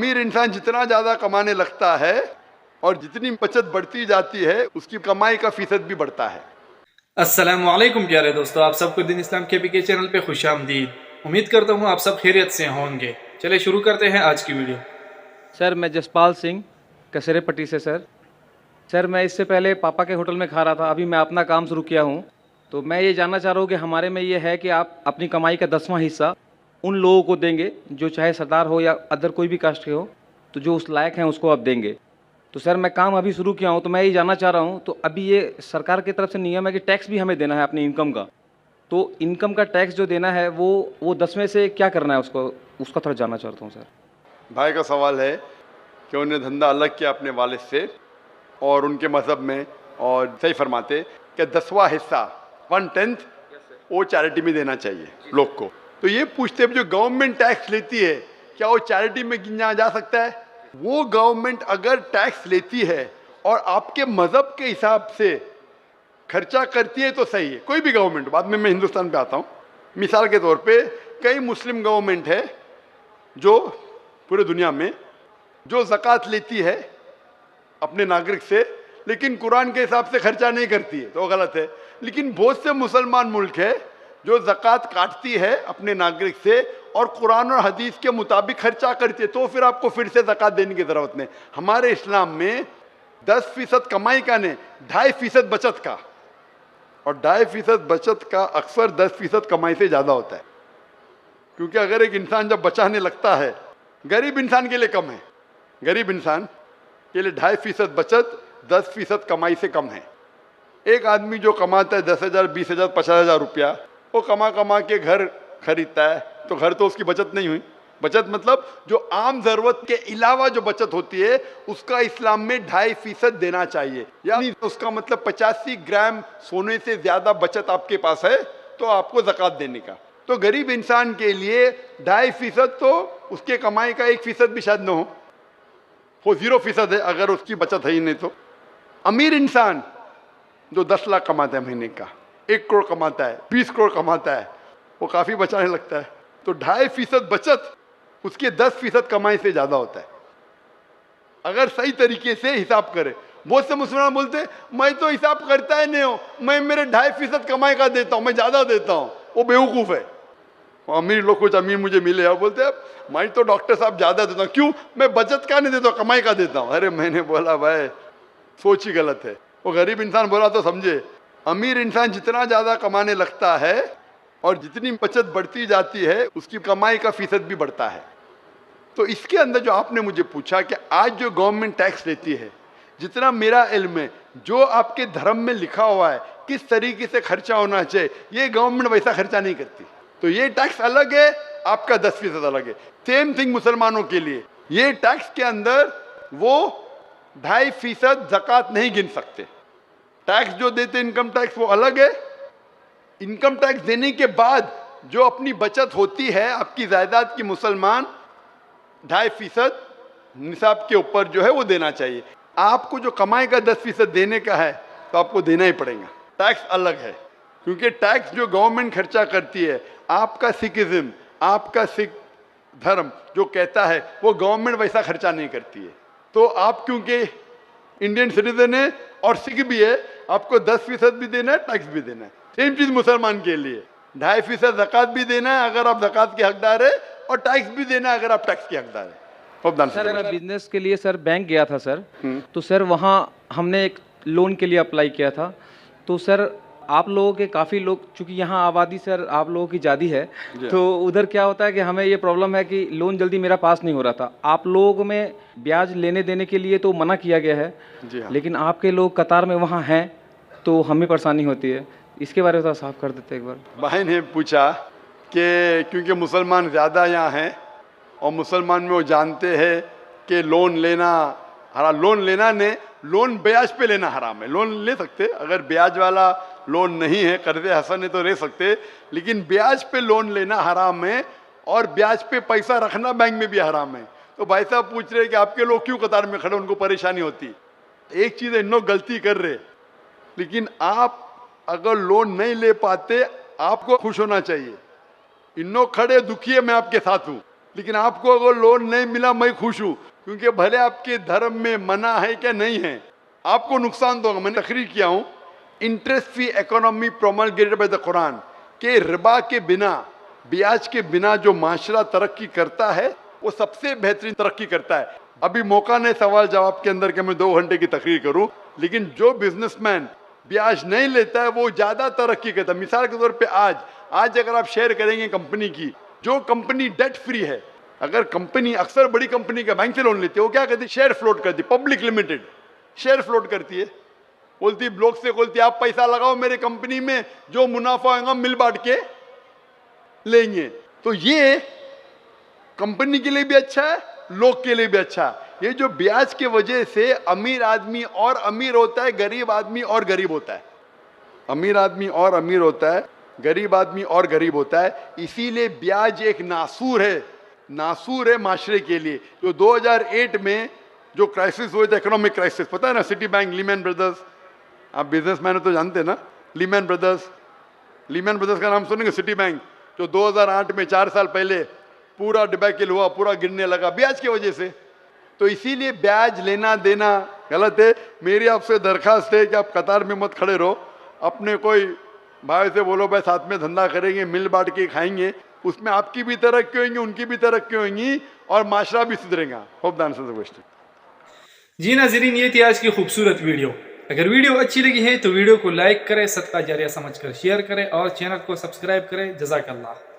अमीर इंसान जितना ज़्यादा कमाने लगता है और जितनी बचत बढ़ती जाती है उसकी कमाई का फीसद भी बढ़ता है। अस्सलामुअलैकुम प्यारे दोस्तों, आप सबको दिन इस्लाम के चैनल पे खुशामदीद। उम्मीद करता हूँ आप सब खैरियत से होंगे। चलिए शुरू करते हैं आज की वीडियो। सर मैं जसपाल सिंह कसेरे पट्टी से सर मैं इससे पहले पापा के होटल में खा रहा था, अभी मैं अपना काम शुरू किया हूँ। तो मैं ये जानना चाह रहा हूँ कि हमारे में ये है कि आप अपनी कमाई का 10वां हिस्सा उन लोगों को देंगे जो चाहे सरदार हो या अदर कोई भी कास्ट के हो, तो जो उस लायक हैं उसको आप देंगे। तो सर मैं काम अभी शुरू किया हूँ, तो मैं ये जानना चाह रहा हूँ, तो अभी ये सरकार की तरफ से नियम है कि टैक्स भी हमें देना है अपनी इनकम का। तो इनकम का टैक्स जो देना है वो 10 में से क्या करना है उसको, उसका थोड़ा जानना चाहता हूँ सर। भाई का सवाल है कि उन्हें धंधा अलग किया अपने वालिद से और उनके मज़हब में, और सही फरमाते कि 10वां हिस्सा 1/10 वो चैरिटी में देना चाहिए लोग को। तो ये पूछते हैं जो गवर्नमेंट टैक्स लेती है क्या वो चैरिटी में गिना जा सकता है? वो गवर्नमेंट अगर टैक्स लेती है और आपके मज़हब के हिसाब से खर्चा करती है तो सही है, कोई भी गवर्नमेंट। बाद में मैं हिंदुस्तान पे आता हूँ। मिसाल के तौर पे कई मुस्लिम गवर्नमेंट है जो पूरे दुनिया में जो ज़कात लेती है अपने नागरिक से, लेकिन कुरान के हिसाब से खर्चा नहीं करती है, तो गलत है। लेकिन बहुत से मुसलमान मुल्क है जो ज़कात काटती है अपने नागरिक से और कुरान और हदीस के मुताबिक खर्चा करती है, तो फिर आपको फिर से ज़कात देने की ज़रूरत नहीं। हमारे इस्लाम में 10% कमाई का नहीं, 2.5% बचत का, और 2.5% बचत का अक्सर 10% कमाई से ज़्यादा होता है। क्योंकि अगर एक इंसान जब बचाने लगता है, गरीब इंसान के लिए कम है, गरीब इंसान के लिए 2.5% बचत 10% कमाई से कम है। एक आदमी जो कमाता है 10,000, 20,000, 50,000 रुपया, वो कमा कमा के घर खरीदता है, तो घर तो उसकी बचत नहीं हुई। बचत मतलब जो आम ज़रूरत के अलावा जो बचत होती है उसका इस्लाम में 2.5% देना चाहिए। यानी उसका मतलब 85 ग्राम सोने से ज़्यादा बचत आपके पास है तो आपको ज़कात देने का। तो गरीब इंसान के लिए 2.5% तो उसके कमाई का 1% भी शायद न हो, वो 0% है अगर उसकी बचत है ही नहीं। तो अमीर इंसान जो 10 लाख कमाता है महीने का, 1 करोड़ कमाता है, 20 करोड़ कमाता है, वो काफ़ी बचाने लगता है। तो 2.5% बचत उसके 10% कमाई से ज़्यादा होता है अगर सही तरीके से हिसाब करे। बहुत से मुसलमान बोलते मैं तो हिसाब करता ही नहीं हूँ, मैं मेरे 2.5% कमाई का देता हूँ, मैं ज़्यादा देता हूँ। वो बेवकूफ़ है। अमीर लोग, कुछ अमीर मुझे मिले और बोलते हैं मैं तो डॉक्टर साहब ज़्यादा देता हूँ। क्यों? मैं बचत का नहीं देता हूँ, कमाई का देता हूँ। अरे मैंने बोला भाई सोच ही गलत है। वो गरीब इंसान बोला तो समझे। अमीर इंसान जितना ज़्यादा कमाने लगता है और जितनी बचत बढ़ती जाती है उसकी कमाई का फीसद भी बढ़ता है। तो इसके अंदर जो आपने मुझे पूछा कि आज जो गवर्नमेंट टैक्स लेती है, जितना मेरा इल्म है, जो आपके धर्म में लिखा हुआ है किस तरीके से खर्चा होना चाहिए, ये गवर्नमेंट वैसा खर्चा नहीं करती। तो ये टैक्स अलग है, आपका 10% अलग है। सेम थिंग मुसलमानों के लिए, ये टैक्स के अंदर वो 2.5% ज़कात नहीं गिन सकते। टैक्स जो देते इनकम टैक्स वो अलग है। इनकम टैक्स देने के बाद जो अपनी बचत होती है आपकी जायदाद की, मुसलमान 2.5% निसाब के ऊपर जो है वो देना चाहिए। आपको जो कमाई का 10% देने का है तो आपको देना ही पड़ेगा। टैक्स अलग है, क्योंकि टैक्स जो गवर्नमेंट खर्चा करती है, आपका सिखिज्म, आपका सिख धर्म जो कहता है वो गवर्नमेंट वैसा खर्चा नहीं करती है। तो आप क्योंकि इंडियन सिटीजन है और सिख भी है, आपको 10% भी देना है, टैक्स भी देना है। सेम चीज़ मुसलमान के लिए 2.5% ज़कात भी देना है अगर आप ज़कात के हकदार है, और टैक्स भी देना है अगर आप टैक्स के हकदार है। सर मैं बिजनेस के लिए सर बैंक गया था सर, तो सर वहाँ हमने एक लोन के लिए अप्लाई किया था। तो सर आप लोगों के काफ़ी लोग, चूँकि यहाँ आबादी सर आप लोगों की ज़्यादा है, तो उधर क्या होता है कि हमें ये प्रॉब्लम है कि लोन जल्दी मेरा पास नहीं हो रहा था। आप लोगों में ब्याज लेने देने के लिए तो मना किया गया है, लेकिन आपके लोग कतार में वहाँ हैं तो हमें परेशानी होती है। इसके बारे में थोड़ा साफ कर देते एक बार। भाई ने पूछा कि क्योंकि मुसलमान ज़्यादा यहाँ हैं और मुसलमान में वो जानते हैं कि लोन लेना हराम, लोन लेना नहीं, लोन ब्याज पे लेना हराम है। लोन ले सकते अगर ब्याज वाला लोन नहीं है, कर्जे हसन है तो ले सकते, लेकिन ब्याज पे लोन लेना हराम है और ब्याज पे पैसा रखना बैंक में भी हराम है। तो भाई साहब पूछ रहे कि आपके लोग क्यों कतार में खड़े, उनको परेशानी होती। एक चीज़ है, इन लोग गलती कर रहे, लेकिन आप अगर लोन नहीं ले पाते आपको खुश होना चाहिए। इन लोग खड़े दुखी है, मैं आपके साथ हूँ, लेकिन आपको अगर लोन नहीं मिला मैं खुश हूं, क्योंकि भले आपके धर्म में मना है क्या नहीं है, आपको नुकसान तो होगा। मैंने तकरीर किया हूं interest free economy promulgated by the Quran के रिबा के बिना, ब्याज के बिना जो माशरा तरक्की करता है वो सबसे बेहतरीन तरक्की करता है। अभी मौका नहीं सवाल जवाब के अंदर कि मैं 2 घंटे की तकरीर करूं, लेकिन जो बिजनेसमैन ब्याज नहीं लेता है वो ज्यादा तरक्की करता है। मिसाल के तौर पे आज अगर आप शेयर करेंगे कंपनी की, जो कंपनी डेट फ्री है, अगर कंपनी अक्सर बड़ी कंपनी का बैंक से लोन लेती है, वो क्या करती है, शेयर फ्लोट करती है। पब्लिक लिमिटेड शेयर फ्लोट करती है, बोलती है ब्लॉक से बोलती है आप पैसा लगाओ मेरे कंपनी में, जो मुनाफा होगा मिल बांट के लेंगे। तो ये कंपनी के लिए भी अच्छा है, लोग के लिए भी अच्छा है। ये जो ब्याज के वजह से अमीर आदमी और अमीर होता है, गरीब आदमी और गरीब होता है, अमीर आदमी और अमीर होता है, गरीब आदमी और गरीब होता है। इसीलिए ब्याज एक नासूर है माशरे के लिए। जो 2008 में जो क्राइसिस हुए थे, इकोनॉमिक क्राइसिस, पता है ना, सिटी बैंक, लीमैन ब्रदर्स, आप बिजनेसमैन हो तो जानते हैं ना, लीमैन ब्रदर्स का नाम सुनेंगे। सिटी बैंक जो 2008 में 4 साल पहले पूरा डिबैकल हुआ, पूरा गिरने लगा ब्याज की वजह से। तो इसीलिए ब्याज लेना देना गलत है। मेरी आपसे दरखास्त है कि आप कतार में मत खड़े रहो, अपने कोई भाई से बोलो भाई साथ में धंधा करेंगे, मिल बांट के खाएंगे, उसमें आपकी भी तरक्की होंगी, उनकी भी तरक्की होंगी और माशरा भी सुधरेगा। Hope the answer the question. जी नाज़रीन, ये थी आज की खूबसूरत वीडियो। अगर वीडियो अच्छी लगी है तो वीडियो को लाइक करें, सदका जारिया समझकर शेयर करें और चैनल को सब्सक्राइब करें। जज़ाकल्लाह।